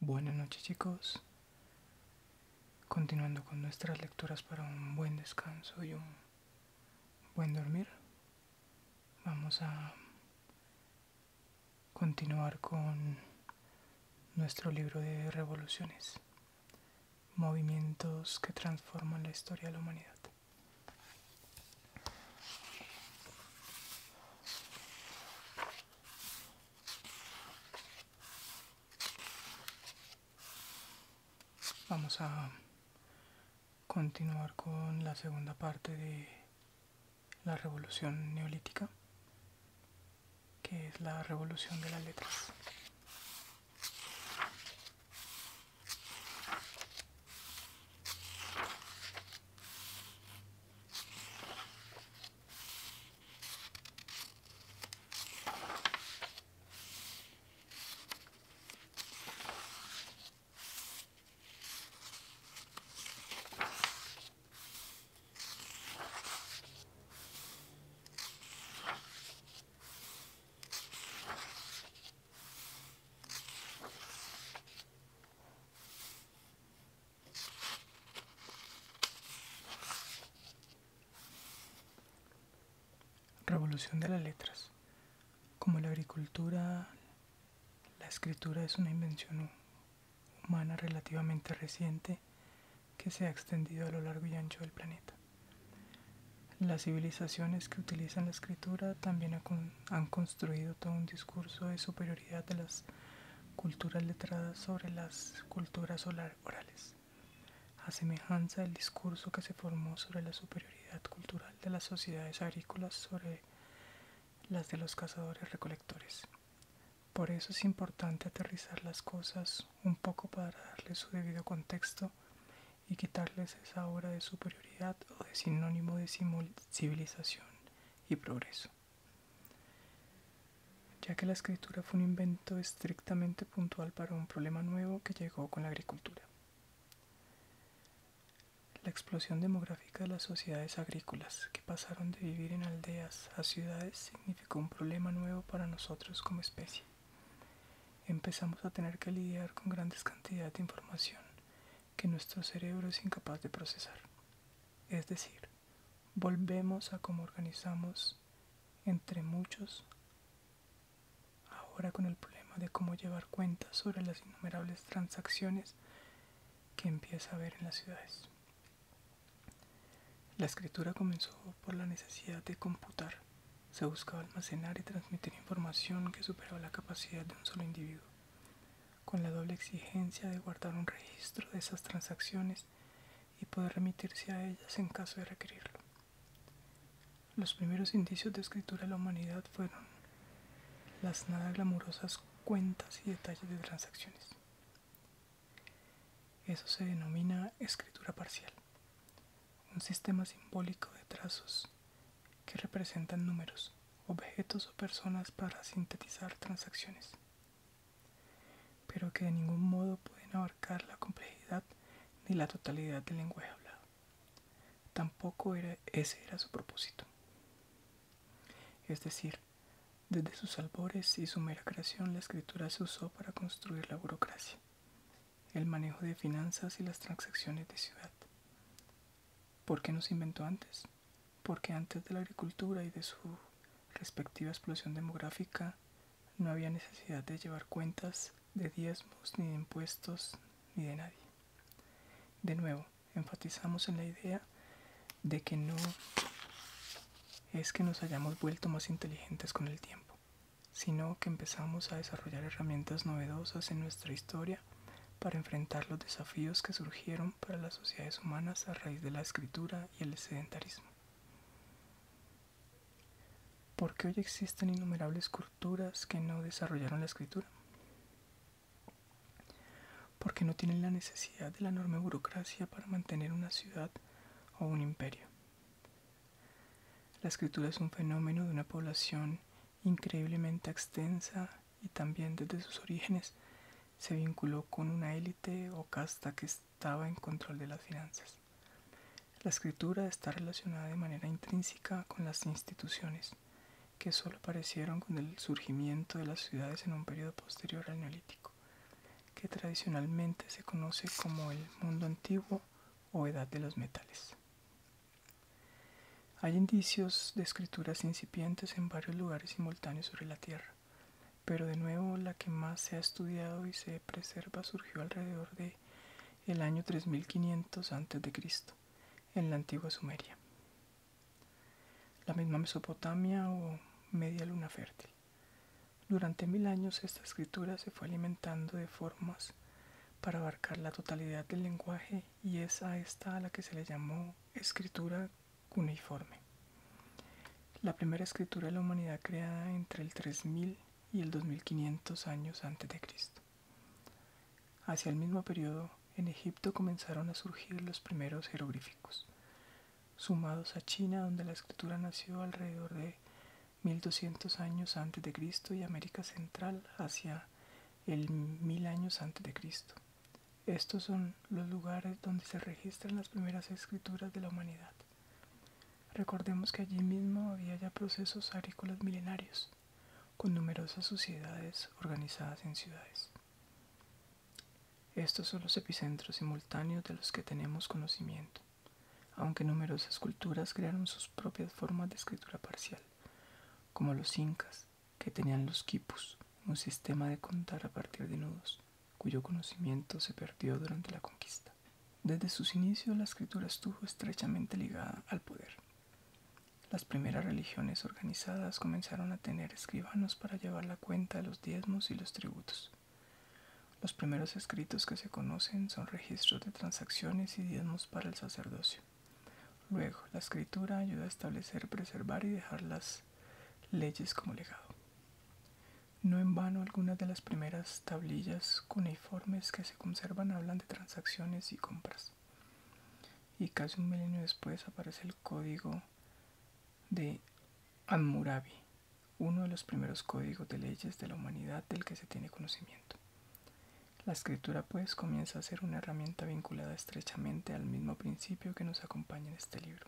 Buenas noches, chicos. Continuando con nuestras lecturas para un buen descanso y un buen dormir, vamos a continuar con nuestro libro de revoluciones, movimientos que transforman la historia de la humanidad. Vamos a continuar con la segunda parte de la revolución neolítica, que es la revolución de las letras. Revolución de las letras. Como la agricultura, la escritura es una invención humana relativamente reciente que se ha extendido a lo largo y ancho del planeta. Las civilizaciones que utilizan la escritura también han construido todo un discurso de superioridad de las culturas letradas sobre las culturas orales, a semejanza del discurso que se formó sobre la superioridad cultural de las sociedades agrícolas sobre las de los cazadores-recolectores. Por eso es importante aterrizar las cosas un poco para darles su debido contexto y quitarles esa aura de superioridad o de sinónimo de civilización y progreso, ya que la escritura fue un invento estrictamente puntual para un problema nuevo que llegó con la agricultura. La explosión demográfica de las sociedades agrícolas, que pasaron de vivir en aldeas a ciudades, significó un problema nuevo para nosotros como especie. Empezamos a tener que lidiar con grandes cantidades de información que nuestro cerebro es incapaz de procesar. Es decir, volvemos a cómo organizamos entre muchos, ahora con el problema de cómo llevar cuentas sobre las innumerables transacciones que empieza a haber en las ciudades. La escritura comenzó por la necesidad de computar. Se buscaba almacenar y transmitir información que superaba la capacidad de un solo individuo, con la doble exigencia de guardar un registro de esas transacciones y poder remitirse a ellas en caso de requerirlo. Los primeros indicios de escritura de la humanidad fueron las nada glamurosas cuentas y detalles de transacciones. Eso se denomina escritura parcial, un sistema simbólico de trazos que representan números, objetos o personas para sintetizar transacciones, pero que de ningún modo pueden abarcar la complejidad ni la totalidad del lenguaje hablado. Tampoco ese era su propósito. Es decir, desde sus albores y su mera creación, la escritura se usó para construir la burocracia, el manejo de finanzas y las transacciones de ciudad. ¿Por qué no se inventó antes? Porque antes de la agricultura y de su respectiva explosión demográfica no había necesidad de llevar cuentas de diezmos, ni de impuestos, ni de nadie. De nuevo, enfatizamos en la idea de que no es que nos hayamos vuelto más inteligentes con el tiempo, sino que empezamos a desarrollar herramientas novedosas en nuestra historia para enfrentar los desafíos que surgieron para las sociedades humanas a raíz de la escritura y el sedentarismo. ¿Por qué hoy existen innumerables culturas que no desarrollaron la escritura? Porque no tienen la necesidad de la enorme burocracia para mantener una ciudad o un imperio. La escritura es un fenómeno de una población increíblemente extensa y también desde sus orígenes se vinculó con una élite o casta que estaba en control de las finanzas. La escritura está relacionada de manera intrínseca con las instituciones, que solo aparecieron con el surgimiento de las ciudades en un periodo posterior al neolítico, que que tradicionalmente se conoce como el mundo antiguo o edad de los metales. Hay indicios de escrituras incipientes en varios lugares simultáneos sobre la Tierra, pero de nuevo la que más se ha estudiado y se preserva surgió alrededor de el año 3500 a.C., en la antigua Sumeria, la misma Mesopotamia o media luna fértil. Durante 1000 años esta escritura se fue alimentando de formas para abarcar la totalidad del lenguaje y es a esta a la que se le llamó escritura cuneiforme. La primera escritura de la humanidad creada entre el 3000 y el 2500 años antes de Cristo. Hacia el mismo periodo, en Egipto comenzaron a surgir los primeros jeroglíficos, sumados a China, donde la escritura nació alrededor de 1200 años antes de Cristo, y América Central hacia el 1000 años antes de Cristo. Estos son los lugares donde se registran las primeras escrituras de la humanidad. Recordemos que allí mismo había ya procesos agrícolas milenarios, con numerosas sociedades organizadas en ciudades. Estos son los epicentros simultáneos de los que tenemos conocimiento, aunque numerosas culturas crearon sus propias formas de escritura parcial, como los incas, que tenían los quipus, un sistema de contar a partir de nudos, cuyo conocimiento se perdió durante la conquista. Desde sus inicios la escritura estuvo estrechamente ligada al poder. Las primeras religiones organizadas comenzaron a tener escribanos para llevar la cuenta de los diezmos y los tributos. Los primeros escritos que se conocen son registros de transacciones y diezmos para el sacerdocio. Luego, la escritura ayuda a establecer, preservar y dejar las leyes como legado. No en vano, algunas de las primeras tablillas cuneiformes que se conservan hablan de transacciones y compras. Y casi un milenio después aparece el código de Hammurabi, uno de los primeros códigos de leyes de la humanidad del que se tiene conocimiento. La escritura, pues, comienza a ser una herramienta vinculada estrechamente al mismo principio que nos acompaña en este libro: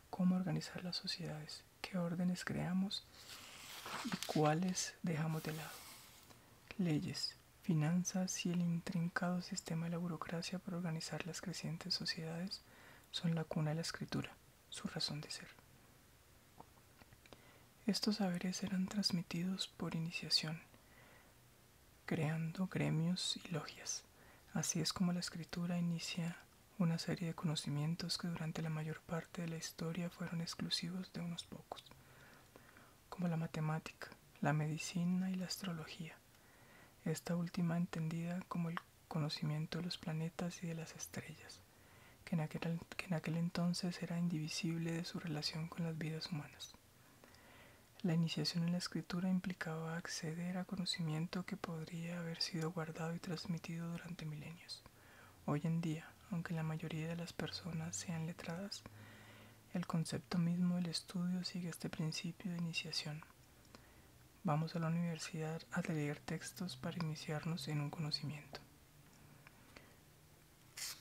cómo organizar las sociedades, qué órdenes creamos y cuáles dejamos de lado. Leyes, finanzas y el intrincado sistema de la burocracia para organizar las crecientes sociedades son la cuna de la escritura, su razón de ser. Estos saberes eran transmitidos por iniciación, creando gremios y logias. Así es como la escritura inicia una serie de conocimientos que durante la mayor parte de la historia fueron exclusivos de unos pocos, como la matemática, la medicina y la astrología, esta última entendida como el conocimiento de los planetas y de las estrellas, que en aquel entonces era indivisible de su relación con las vidas humanas. La iniciación en la escritura implicaba acceder a conocimiento que podría haber sido guardado y transmitido durante milenios. Hoy en día, aunque la mayoría de las personas sean letradas, el concepto mismo del estudio sigue este principio de iniciación. Vamos a la universidad a leer textos para iniciarnos en un conocimiento.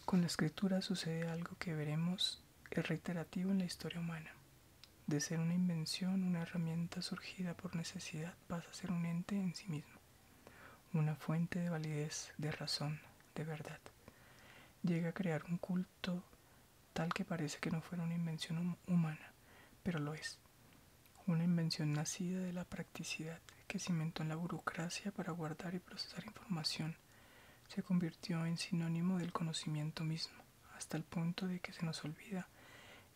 Con la escritura sucede algo que veremos es reiterativo en la historia humana. De ser una invención, una herramienta surgida por necesidad, pasa a ser un ente en sí mismo, una fuente de validez, de razón, de verdad. Llega a crear un culto tal que parece que no fuera una invención humana, pero lo es. Una invención nacida de la practicidad que cimentó en la burocracia para guardar y procesar información. Se convirtió en sinónimo del conocimiento mismo, hasta el punto de que se nos olvida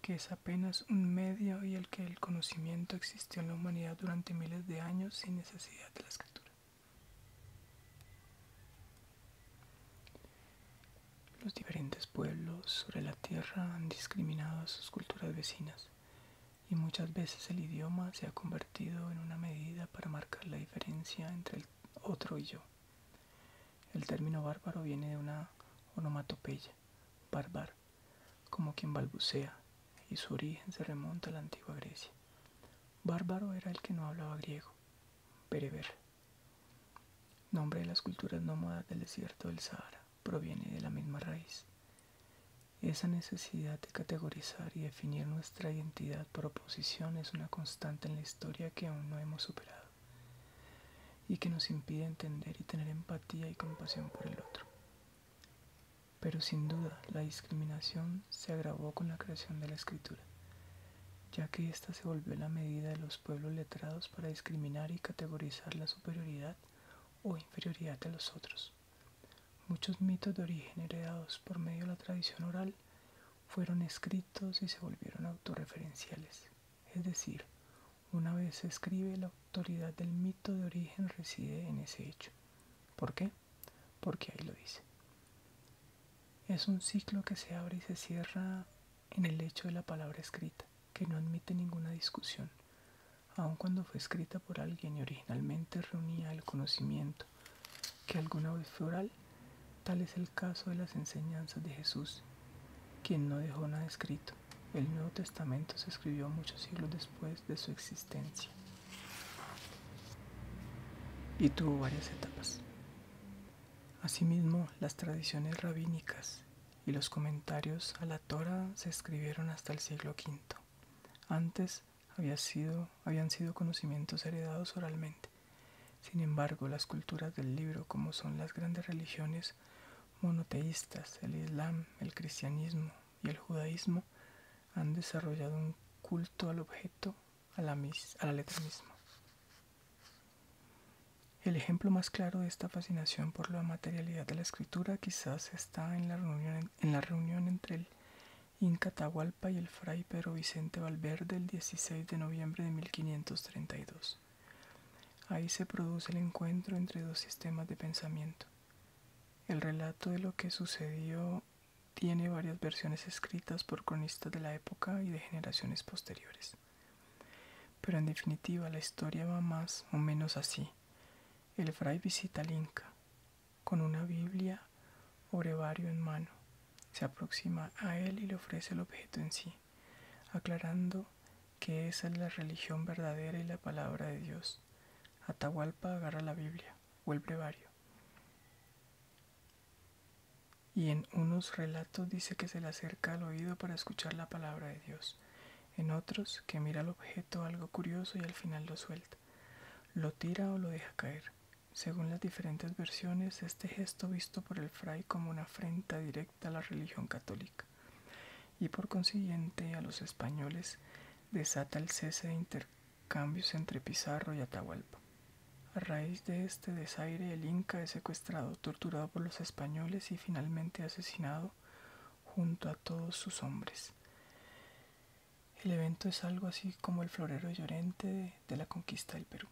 que es apenas un medio y el que el conocimiento existió en la humanidad durante miles de años sin necesidad de la escritura. Los diferentes pueblos sobre la tierra han discriminado a sus culturas vecinas y muchas veces el idioma se ha convertido en una medida para marcar la diferencia entre el otro y yo. El término bárbaro viene de una onomatopeya, barbar, como quien balbucea, y su origen se remonta a la antigua Grecia. Bárbaro era el que no hablaba griego, bereber. Nombre de las culturas nómadas del desierto del Sahara, proviene de la misma raíz. Esa necesidad de categorizar y definir nuestra identidad por oposición es una constante en la historia que aún no hemos superado. y que nos impide entender y tener empatía y compasión por el otro. Pero sin duda, la discriminación se agravó con la creación de la escritura, ya que ésta se volvió la medida de los pueblos letrados para discriminar y categorizar la superioridad o inferioridad de los otros. Muchos mitos de origen heredados por medio de la tradición oral fueron escritos y se volvieron autorreferenciales, es decir, una vez se escribe, la autoridad del mito de origen reside en ese hecho. ¿Por qué? Porque ahí lo dice. Es un ciclo que se abre y se cierra en el hecho de la palabra escrita, que no admite ninguna discusión, aun cuando fue escrita por alguien y originalmente reunía el conocimiento que alguna vez fue oral. Tal es el caso de las enseñanzas de Jesús, quien no dejó nada escrito. El Nuevo Testamento se escribió muchos siglos después de su existencia y tuvo varias etapas. Asimismo, las tradiciones rabínicas y los comentarios a la Torá se escribieron hasta el siglo V. Antes habían sido conocimientos heredados oralmente. Sin embargo, las culturas del libro, como son las grandes religiones monoteístas, el Islam, el cristianismo y el judaísmo, han desarrollado un culto al objeto, a la letra misma. El ejemplo más claro de esta fascinación por la materialidad de la escritura quizás está en la reunión entre el Inca Atahualpa y el fray Pedro Vicente Valverde el 16 de noviembre de 1532. Ahí se produce el encuentro entre dos sistemas de pensamiento. El relato de lo que sucedió tiene varias versiones escritas por cronistas de la época y de generaciones posteriores. Pero en definitiva la historia va más o menos así. El fray visita al Inca con una Biblia o brevario en mano. Se aproxima a él y le ofrece el objeto en sí, aclarando que esa es la religión verdadera y la palabra de Dios. Atahualpa agarra la Biblia o el brevario y en unos relatos dice que se le acerca al oído para escuchar la palabra de Dios, en otros que mira el objeto algo curioso y al final lo suelta, lo tira o lo deja caer. Según las diferentes versiones, este gesto visto por el fray como una afrenta directa a la religión católica y por consiguiente a los españoles desata el cese de intercambios entre Pizarro y Atahualpa. A raíz de este desaire, el Inca es secuestrado, torturado por los españoles y finalmente asesinado junto a todos sus hombres. El evento es algo así como el florero de Llorente de la conquista del Perú.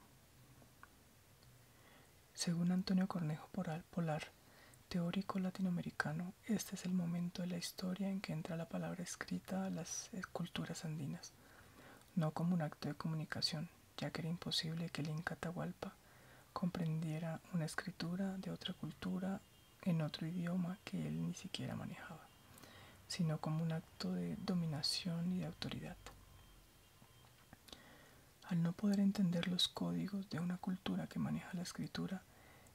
Según Antonio Cornejo Polar, teórico latinoamericano, este es el momento de la historia en que entra la palabra escrita a las culturas andinas, no como un acto de comunicación, ya que era imposible que el Inca Atahualpa comprendiera una escritura de otra cultura en otro idioma que él ni siquiera manejaba, sino como un acto de dominación y de autoridad. Al no poder entender los códigos de una cultura que maneja la escritura,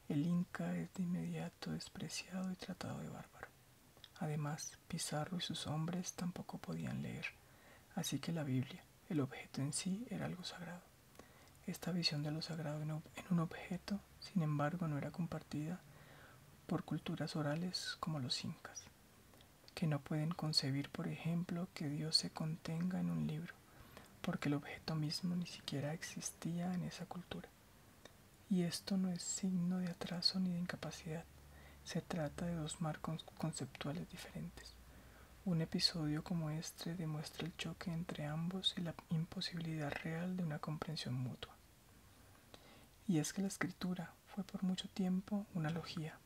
el Inca es de inmediato despreciado y tratado de bárbaro. Además, Pizarro y sus hombres tampoco podían leer, así que la Biblia, el objeto en sí, era algo sagrado. Esta visión de lo sagrado en un objeto, sin embargo, no era compartida por culturas orales como los incas, que no pueden concebir, por ejemplo, que Dios se contenga en un libro, porque el objeto mismo ni siquiera existía en esa cultura. Y esto no es signo de atraso ni de incapacidad, se trata de dos marcos conceptuales diferentes. Un episodio como este demuestra el choque entre ambos y la imposibilidad real de una comprensión mutua. Y es que la escritura fue por mucho tiempo una logía.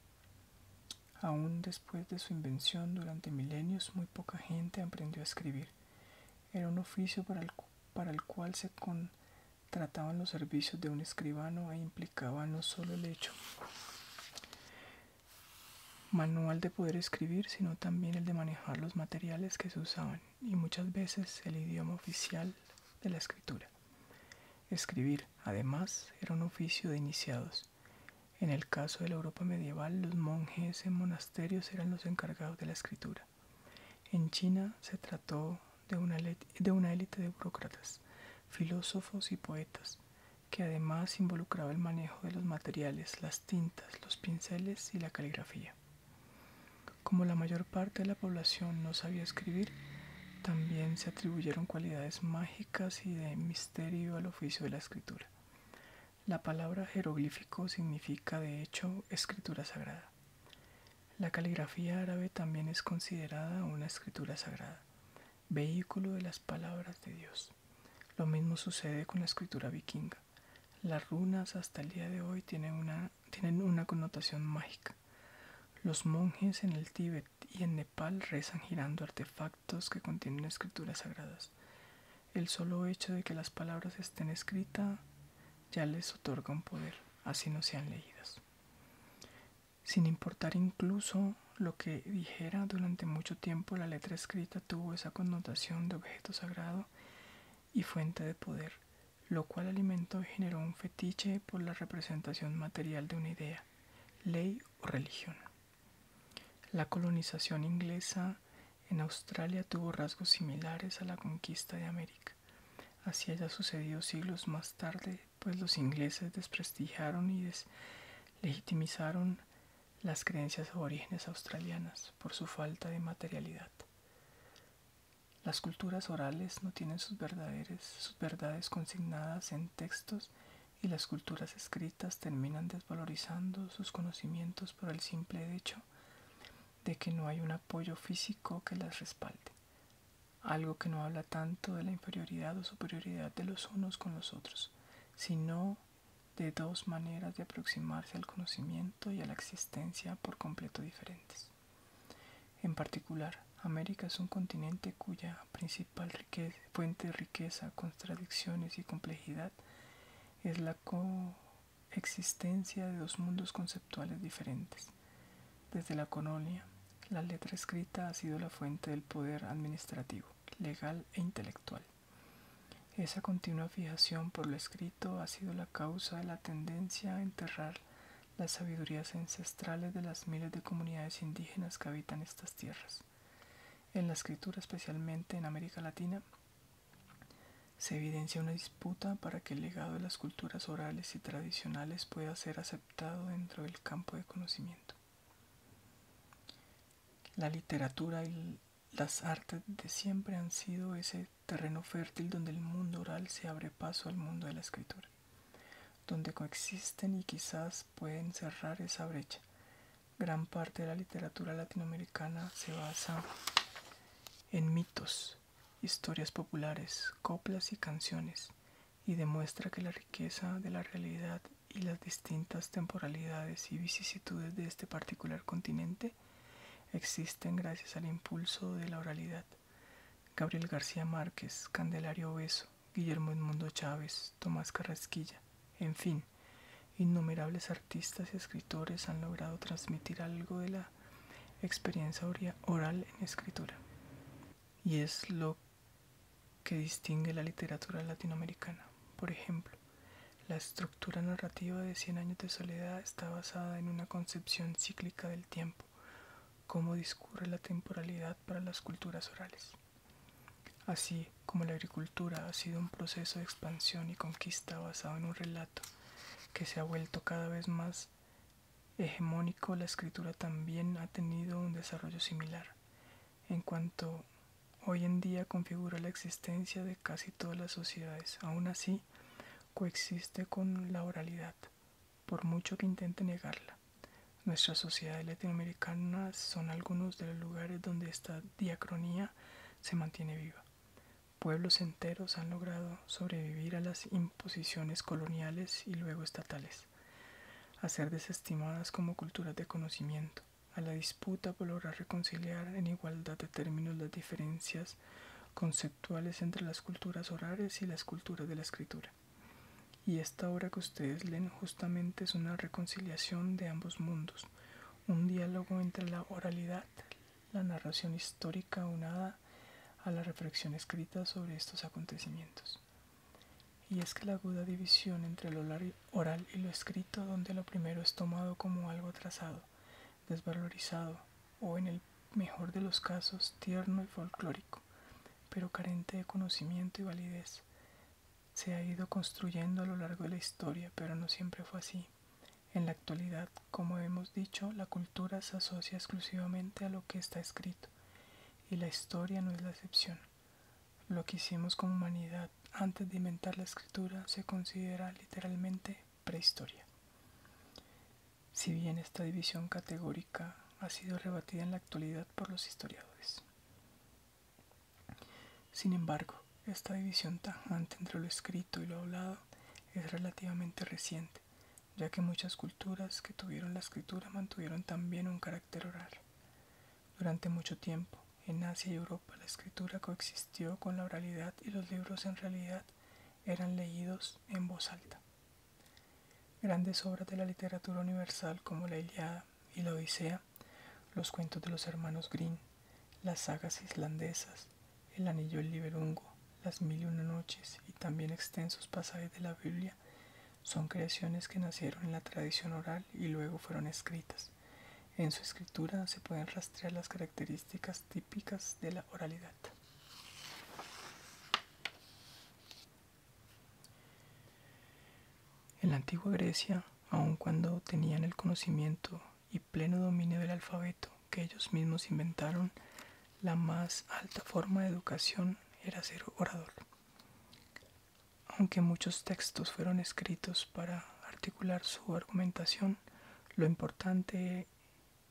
Aún después de su invención, durante milenios, muy poca gente aprendió a escribir. Era un oficio para el cual se contrataban los servicios de un escribano e implicaba no solo el hecho manual de poder escribir, sino también el de manejar los materiales que se usaban y muchas veces el idioma oficial de la escritura. Escribir, además, era un oficio de iniciados. En el caso de la Europa medieval, los monjes en monasterios eran los encargados de la escritura. En China se trató de una élite de burócratas, filósofos y poetas, que además involucraba el manejo de los materiales, las tintas, los pinceles y la caligrafía. Como la mayor parte de la población no sabía escribir, también se atribuyeron cualidades mágicas y de misterio al oficio de la escritura. La palabra jeroglífico significa, de hecho, escritura sagrada. La caligrafía árabe también es considerada una escritura sagrada, vehículo de las palabras de Dios. Lo mismo sucede con la escritura vikinga. Las runas hasta el día de hoy tienen una connotación mágica. Los monjes en el Tíbet y en Nepal rezan girando artefactos que contienen escrituras sagradas. El solo hecho de que las palabras estén escritas ya les otorga un poder, así no sean leídas. Sin importar incluso lo que dijera, durante mucho tiempo la letra escrita tuvo esa connotación de objeto sagrado y fuente de poder, lo cual alimentó y generó un fetiche por la representación material de una idea, ley o religión. La colonización inglesa en Australia tuvo rasgos similares a la conquista de América. Así haya sucedido siglos más tarde, pues los ingleses desprestigiaron y deslegitimizaron las creencias aborígenes australianas por su falta de materialidad. Las culturas orales no tienen sus verdades consignadas en textos, y las culturas escritas terminan desvalorizando sus conocimientos por el simple hecho de que no hay un apoyo físico que las respalde, algo que no habla tanto de la inferioridad o superioridad de los unos con los otros, sino de dos maneras de aproximarse al conocimiento y a la existencia por completo diferentes. En particular, América es un continente cuya principal fuente de riqueza, contradicciones y complejidad es la coexistencia de dos mundos conceptuales diferentes. Desde la colonia, la letra escrita ha sido la fuente del poder administrativo, legal e intelectual. Esa continua fijación por lo escrito ha sido la causa de la tendencia a enterrar las sabidurías ancestrales de las miles de comunidades indígenas que habitan estas tierras. En la escritura, especialmente en América Latina, se evidencia una disputa para que el legado de las culturas orales y tradicionales pueda ser aceptado dentro del campo de conocimiento. La literatura y las artes de siempre han sido ese terreno fértil donde el mundo oral se abre paso al mundo de la escritura, donde coexisten y quizás pueden cerrar esa brecha. Gran parte de la literatura latinoamericana se basa en mitos, historias populares, coplas y canciones, y demuestra que la riqueza de la realidad y las distintas temporalidades y vicisitudes de este particular continente existen gracias al impulso de la oralidad. Gabriel García Márquez, Candelario Beso, Guillermo Edmundo Chávez, Tomás Carrasquilla, en fin, innumerables artistas y escritores han logrado transmitir algo de la experiencia oral en escritura. Y es lo que distingue la literatura latinoamericana. Por ejemplo, la estructura narrativa de Cien años de soledad está basada en una concepción cíclica del tiempo, cómo discurre la temporalidad para las culturas orales. Así como la agricultura ha sido un proceso de expansión y conquista basado en un relato que se ha vuelto cada vez más hegemónico, la escritura también ha tenido un desarrollo similar, en cuanto hoy en día configura la existencia de casi todas las sociedades. Aún así, coexiste con la oralidad, por mucho que intente negarla. Nuestras sociedades latinoamericanas son algunos de los lugares donde esta diacronía se mantiene viva. Pueblos enteros han logrado sobrevivir a las imposiciones coloniales y luego estatales, a ser desestimadas como culturas de conocimiento, a la disputa por lograr reconciliar en igualdad de términos las diferencias conceptuales entre las culturas orales y las culturas de la escritura. Y esta obra que ustedes leen justamente es una reconciliación de ambos mundos, un diálogo entre la oralidad, la narración histórica aunada a la reflexión escrita sobre estos acontecimientos. Y es que la aguda división entre lo oral y lo escrito, donde lo primero es tomado como algo atrasado, desvalorizado o, en el mejor de los casos, tierno y folclórico, pero carente de conocimiento y validez, se ha ido construyendo a lo largo de la historia, pero no siempre fue así. En la actualidad, como hemos dicho, la cultura se asocia exclusivamente a lo que está escrito, y la historia no es la excepción. Lo que hicimos como humanidad antes de inventar la escritura se considera literalmente prehistoria. Si bien esta división categórica ha sido rebatida en la actualidad por los historiadores. Sin embargo, esta división tajante entre lo escrito y lo hablado es relativamente reciente, ya que muchas culturas que tuvieron la escritura mantuvieron también un carácter oral. Durante mucho tiempo, en Asia y Europa, la escritura coexistió con la oralidad y los libros en realidad eran leídos en voz alta. Grandes obras de la literatura universal como la Ilíada y la Odisea, los cuentos de los hermanos Grimm, las sagas islandesas, el Anillo del Nibelungo, las Mil y una noches y también extensos pasajes de la Biblia son creaciones que nacieron en la tradición oral y luego fueron escritas. En su escritura se pueden rastrear las características típicas de la oralidad. En la antigua Grecia, aun cuando tenían el conocimiento y pleno dominio del alfabeto que ellos mismos inventaron, la más alta forma de educación era ser orador. Aunque muchos textos fueron escritos para articular su argumentación, lo importante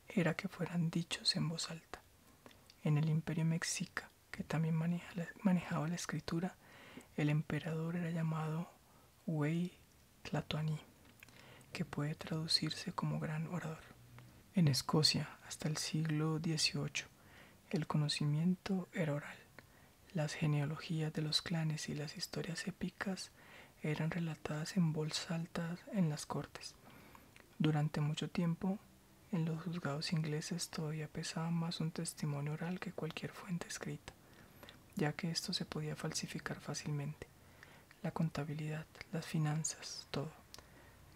era que fueran dichos en voz alta. En el Imperio Mexica, que también manejaba la escritura, el emperador era llamado Huey Tlatoani, que puede traducirse como gran orador. En Escocia, hasta el siglo XVIII, el conocimiento era oral. Las genealogías de los clanes y las historias épicas eran relatadas en voz alta en las cortes. Durante mucho tiempo, en los juzgados ingleses todavía pesaba más un testimonio oral que cualquier fuente escrita, ya que esto se podía falsificar fácilmente. La contabilidad, las finanzas, todo.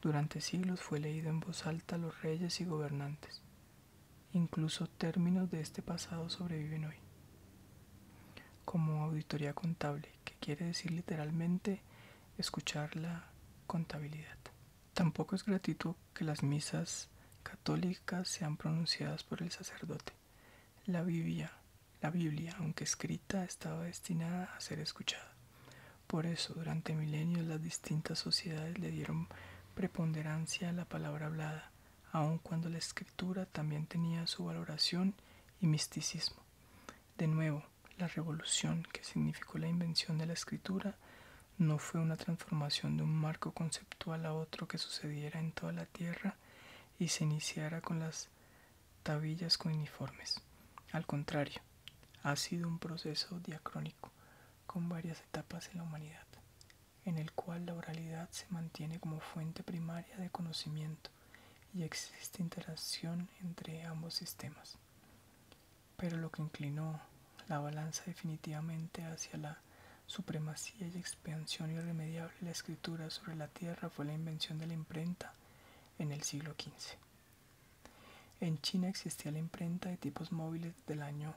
Durante siglos fue leído en voz alta a los reyes y gobernantes. Incluso términos de este pasado sobreviven hoy, como auditoría contable, que quiere decir literalmente escuchar la contabilidad. Tampoco es gratuito que las misas católicas sean pronunciadas por el sacerdote. La Biblia, aunque escrita, estaba destinada a ser escuchada. Por eso, durante milenios las distintas sociedades le dieron preponderancia a la palabra hablada, aun cuando la escritura también tenía su valoración y misticismo. De nuevo, la revolución que significó la invención de la escritura no fue una transformación de un marco conceptual a otro que sucediera en toda la tierra y se iniciara con las tablillas cuneiformes. Al contrario, ha sido un proceso diacrónico, con varias etapas en la humanidad, en el cual la oralidad se mantiene como fuente primaria de conocimiento y existe interacción entre ambos sistemas. Pero lo que inclinó la balanza definitivamente hacia la supremacía y expansión irremediable de la escritura sobre la tierra fue la invención de la imprenta en el siglo XV. En China existía la imprenta de tipos móviles del año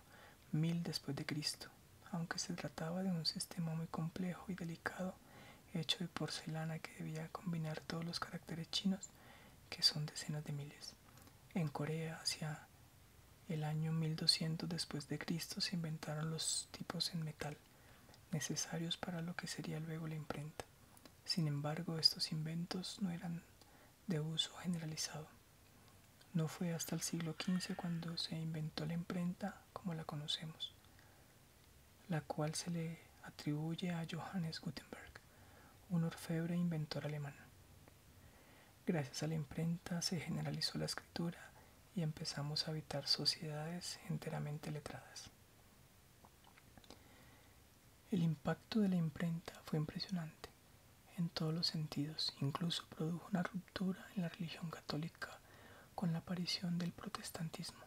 1000 después de Cristo, aunque se trataba de un sistema muy complejo y delicado hecho de porcelana que debía combinar todos los caracteres chinos, que son decenas de miles. En Corea, hacia el año 1200 después de Cristo, se inventaron los tipos en metal, necesarios para lo que sería luego la imprenta. Sin embargo, estos inventos no eran de uso generalizado. No fue hasta el siglo XV cuando se inventó la imprenta como la conocemos, la cual se le atribuye a Johannes Gutenberg, un orfebre e inventor alemán. Gracias a la imprenta se generalizó la escritura y empezamos a habitar sociedades enteramente letradas. El impacto de la imprenta fue impresionante en todos los sentidos, incluso produjo una ruptura en la religión católica con la aparición del protestantismo,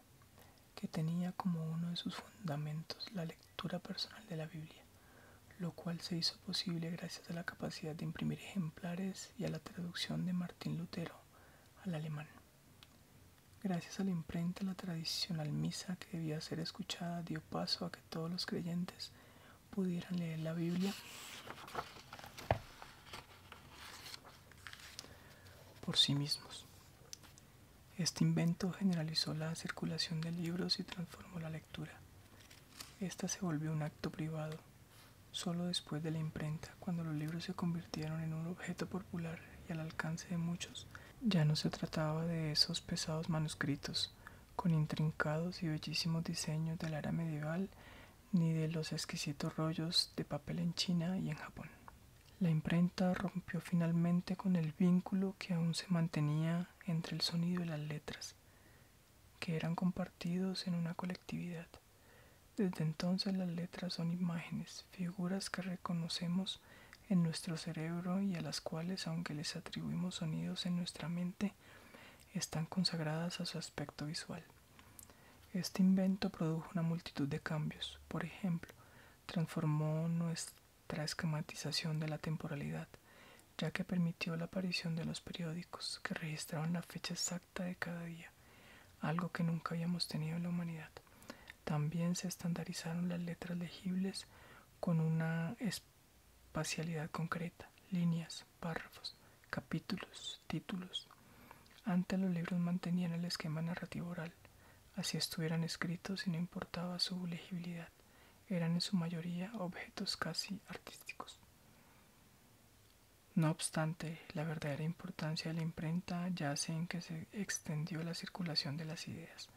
que tenía como uno de sus fundamentos la lectura personal de la Biblia, lo cual se hizo posible gracias a la capacidad de imprimir ejemplares y a la traducción de Martín Lutero al alemán. Gracias a la imprenta, la tradicional misa que debía ser escuchada dio paso a que todos los creyentes pudieran leer la Biblia por sí mismos. Este invento generalizó la circulación de libros y transformó la lectura. Esta se volvió un acto privado solo después de la imprenta, cuando los libros se convirtieron en un objeto popular y al alcance de muchos. Ya no se trataba de esos pesados manuscritos con intrincados y bellísimos diseños de la era medieval, ni de los exquisitos rollos de papel en China y en Japón. La imprenta rompió finalmente con el vínculo que aún se mantenía entre el sonido y las letras, que eran compartidos en una colectividad. Desde entonces las letras son imágenes, figuras que reconocemos en nuestro cerebro y a las cuales, aunque les atribuimos sonidos en nuestra mente, están consagradas a su aspecto visual. Este invento produjo una multitud de cambios. Por ejemplo, transformó nuestra esquematización de la temporalidad, ya que permitió la aparición de los periódicos que registraban la fecha exacta de cada día, algo que nunca habíamos tenido en la humanidad. También se estandarizaron las letras legibles con una espacialidad concreta, líneas, párrafos, capítulos, títulos. Antes los libros mantenían el esquema narrativo oral, así estuvieran escritos y no importaba su legibilidad. Eran en su mayoría objetos casi artísticos. No obstante, la verdadera importancia de la imprenta yace en que se extendió la circulación de las ideas,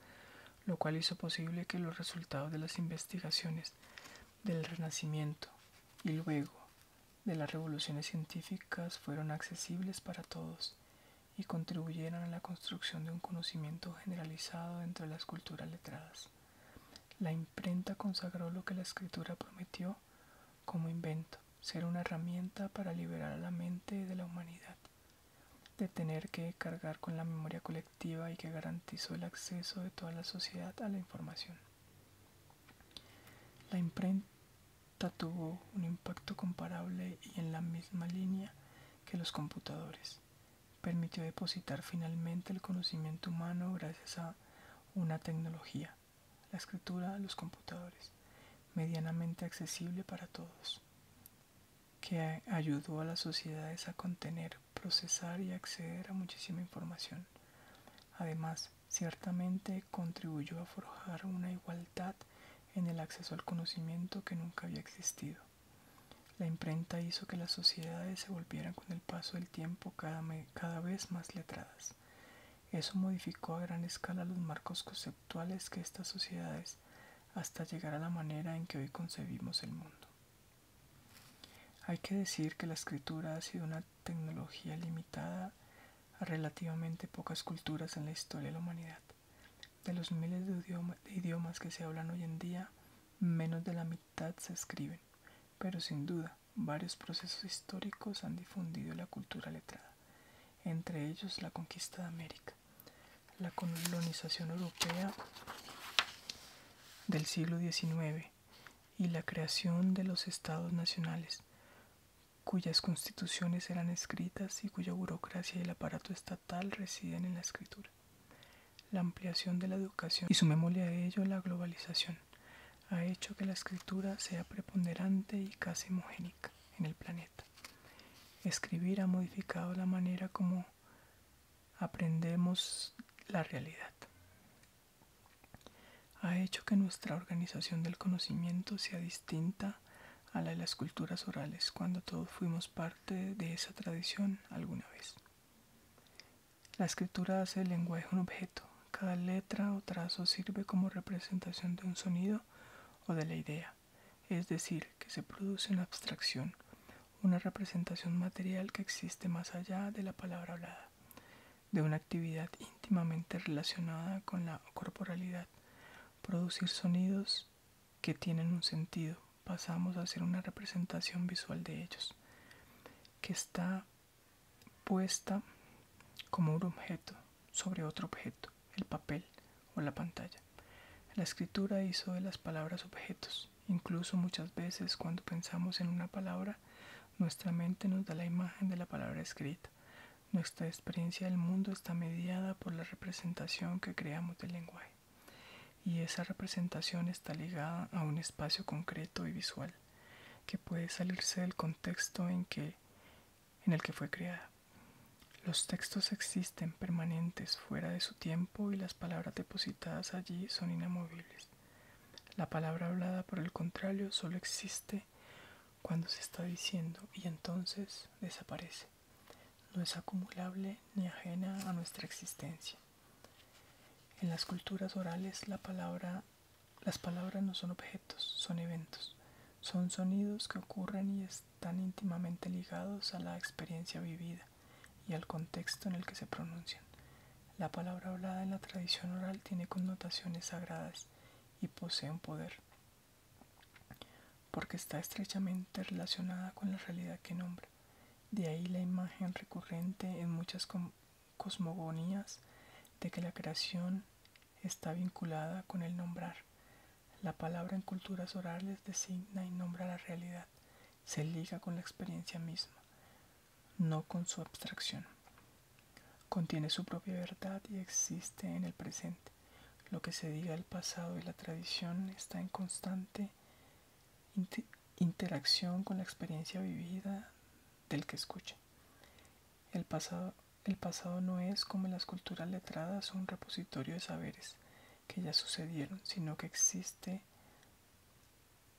lo cual hizo posible que los resultados de las investigaciones del Renacimiento y luego de las revoluciones científicas fueron accesibles para todos y contribuyeran a la construcción de un conocimiento generalizado entre las culturas letradas. La imprenta consagró lo que la escritura prometió como invento, ser una herramienta para liberar a la mente de la humanidad, de tener que cargar con la memoria colectiva y que garantizó el acceso de toda la sociedad a la información. La imprenta tuvo un impacto comparable y en la misma línea que los computadores. Permitió depositar finalmente el conocimiento humano gracias a una tecnología, la escritura, los computadores, medianamente accesible para todos, que ayudó a las sociedades a contener, procesar y acceder a muchísima información. Además, ciertamente contribuyó a forjar una igualdad en el acceso al conocimiento que nunca había existido. La imprenta hizo que las sociedades se volvieran con el paso del tiempo cada vez más letradas. Eso modificó a gran escala los marcos conceptuales que estas sociedades, hasta llegar a la manera en que hoy concebimos el mundo. Hay que decir que la escritura ha sido una tecnología limitada a relativamente pocas culturas en la historia de la humanidad. De los miles de idiomas que se hablan hoy en día, menos de la mitad se escriben, pero sin duda, varios procesos históricos han difundido la cultura letrada, entre ellos la conquista de América, la colonización europea del siglo XIX y la creación de los estados nacionales, cuyas constituciones eran escritas y cuya burocracia y el aparato estatal residen en la escritura. La ampliación de la educación y sumémosle a ello la globalización ha hecho que la escritura sea preponderante y casi homogénica en el planeta. Escribir ha modificado la manera como aprendemos la realidad. Ha hecho que nuestra organización del conocimiento sea distinta a la de las culturas orales, cuando todos fuimos parte de esa tradición alguna vez. La escritura hace del lenguaje un objeto. Cada letra o trazo sirve como representación de un sonido o de la idea, es decir, que se produce una abstracción, una representación material que existe más allá de la palabra hablada, de una actividad íntimamente relacionada con la corporalidad, producir sonidos que tienen un sentido. Pasamos a hacer una representación visual de ellos, que está puesta como un objeto sobre otro objeto, el papel o la pantalla. La escritura hizo de las palabras objetos. Incluso muchas veces cuando pensamos en una palabra, nuestra mente nos da la imagen de la palabra escrita. Nuestra experiencia del mundo está mediada por la representación que creamos del lenguaje. Y esa representación está ligada a un espacio concreto y visual, que puede salirse del contexto en el que fue creada. Los textos existen permanentes fuera de su tiempo y las palabras depositadas allí son inamovibles. La palabra hablada, por el contrario, solo existe cuando se está diciendo y entonces desaparece. No es acumulable ni ajena a nuestra existencia. En las culturas orales las palabras no son objetos, son eventos. Son sonidos que ocurren y están íntimamente ligados a la experiencia vivida y al contexto en el que se pronuncian. La palabra hablada en la tradición oral tiene connotaciones sagradas y posee un poder, porque está estrechamente relacionada con la realidad que nombra. De ahí la imagen recurrente en muchas cosmogonías de que la creación está vinculada con el nombrar. La palabra en culturas orales designa y nombra la realidad, se liga con la experiencia misma, no con su abstracción. Contiene su propia verdad y existe en el presente. Lo que se diga del pasado y la tradición está en constante interacción con la experiencia vivida del que escucha. El pasado no es, como en las culturas letradas, un repositorio de saberes que ya sucedieron, sino que existe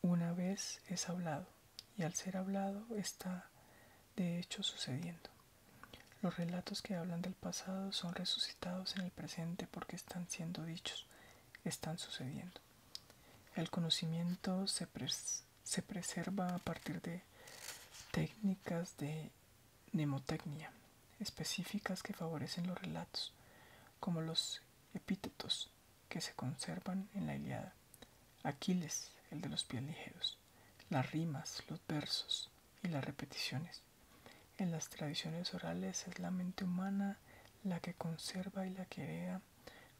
una vez es hablado, y al ser hablado está de hecho sucediendo. Los relatos que hablan del pasado son resucitados en el presente porque están siendo dichos, están sucediendo. El conocimiento se preserva a partir de técnicas de mnemotecnia específicas que favorecen los relatos, como los epítetos que se conservan en la Ilíada, Aquiles, el de los pies ligeros, las rimas, los versos y las repeticiones. En las tradiciones orales es la mente humana la que conserva y la que hereda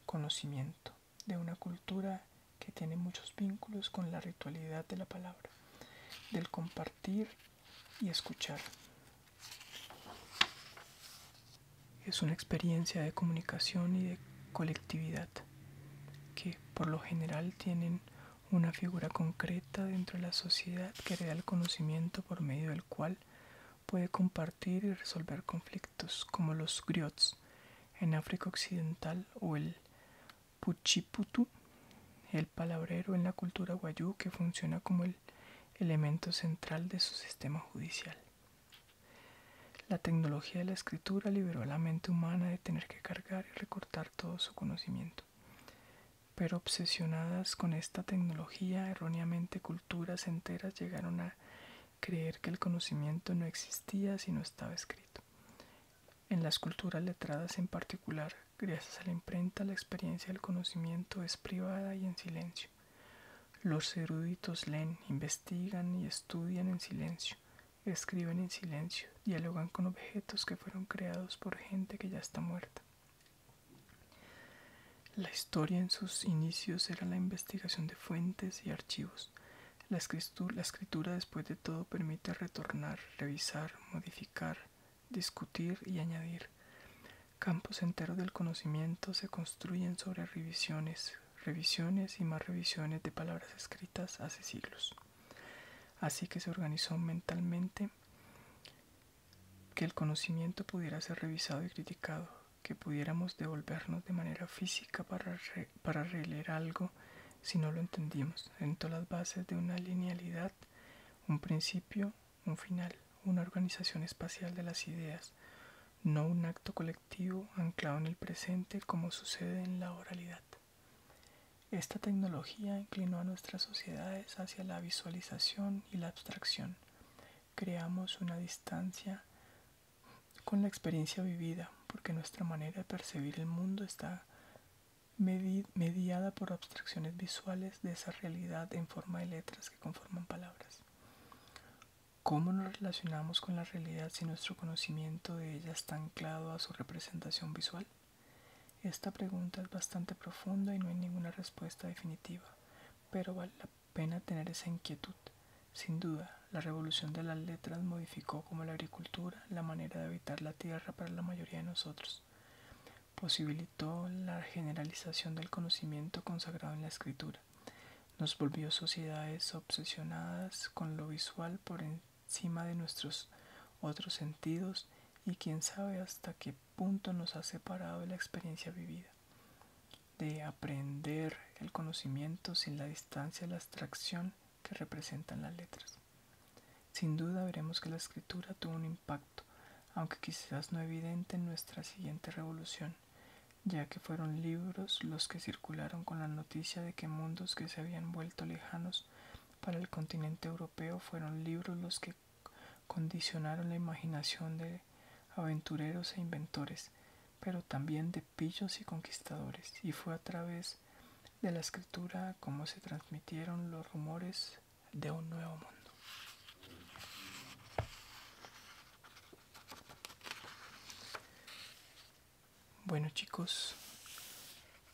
conocimiento de una cultura que tiene muchos vínculos con la ritualidad de la palabra, del compartir y escuchar. Es una experiencia de comunicación y de colectividad que por lo general tienen una figura concreta dentro de la sociedad que hereda el conocimiento por medio del cual puede compartir y resolver conflictos, como los griots en África Occidental o el puchiputu, el palabrero en la cultura wayuu, que funciona como el elemento central de su sistema judicial. La tecnología de la escritura liberó a la mente humana de tener que cargar y recortar todo su conocimiento. Pero obsesionadas con esta tecnología, erróneamente culturas enteras llegaron a creer que el conocimiento no existía si no estaba escrito. En las culturas letradas en particular, gracias a la imprenta, la experiencia del conocimiento es privada y en silencio. Los eruditos leen, investigan y estudian en silencio, escriben en silencio, dialogan con objetos que fueron creados por gente que ya está muerta. La historia en sus inicios era la investigación de fuentes y archivos. La escritura, después de todo, permite retornar, revisar, modificar, discutir y añadir. Campos enteros del conocimiento se construyen sobre revisiones y más revisiones de palabras escritas hace siglos. Así que se organizó mentalmente que el conocimiento pudiera ser revisado y criticado, que pudiéramos devolvernos de manera física para releer algo si no lo entendimos. Sentó las bases de una linealidad, un principio, un final, una organización espacial de las ideas, no un acto colectivo anclado en el presente como sucede en la oralidad. Esta tecnología inclinó a nuestras sociedades hacia la visualización y la abstracción. Creamos una distancia con la experiencia vivida, porque nuestra manera de percibir el mundo está mediada por abstracciones visuales de esa realidad en forma de letras que conforman palabras. ¿Cómo nos relacionamos con la realidad si nuestro conocimiento de ella está anclado a su representación visual? Esta pregunta es bastante profunda y no hay ninguna respuesta definitiva, pero vale la pena tener esa inquietud. Sin duda, la revolución de las letras modificó, como la agricultura, la manera de habitar la tierra para la mayoría de nosotros. Posibilitó la generalización del conocimiento consagrado en la escritura. Nos volvió sociedades obsesionadas con lo visual por encima de nuestros otros sentidos y quién sabe hasta qué punto nos ha separado de la experiencia vivida, de aprender el conocimiento sin la distancia y la abstracción que representan las letras. Sin duda veremos que la escritura tuvo un impacto, aunque quizás no evidente en nuestra siguiente revolución, ya que fueron libros los que circularon con la noticia de que mundos que se habían vuelto lejanos para el continente europeo fueron libros los que condicionaron la imaginación de aventureros e inventores, pero también de pillos y conquistadores, y fue a través de la escritura como se transmitieron los rumores de un nuevo mundo. Bueno chicos,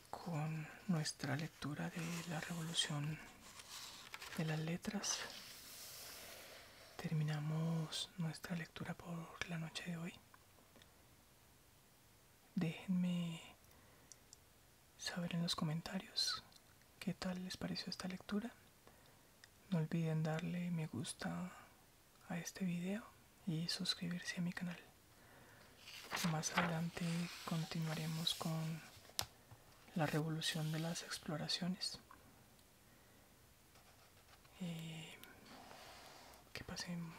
con nuestra lectura de la revolución de las letras, terminamos nuestra lectura por la noche de hoy. Déjenme saber en los comentarios qué tal les pareció esta lectura. No olviden darle me gusta a este video y suscribirse a mi canal. Más adelante continuaremos con la revolución de las exploraciones. Que pasen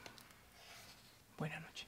buena noche.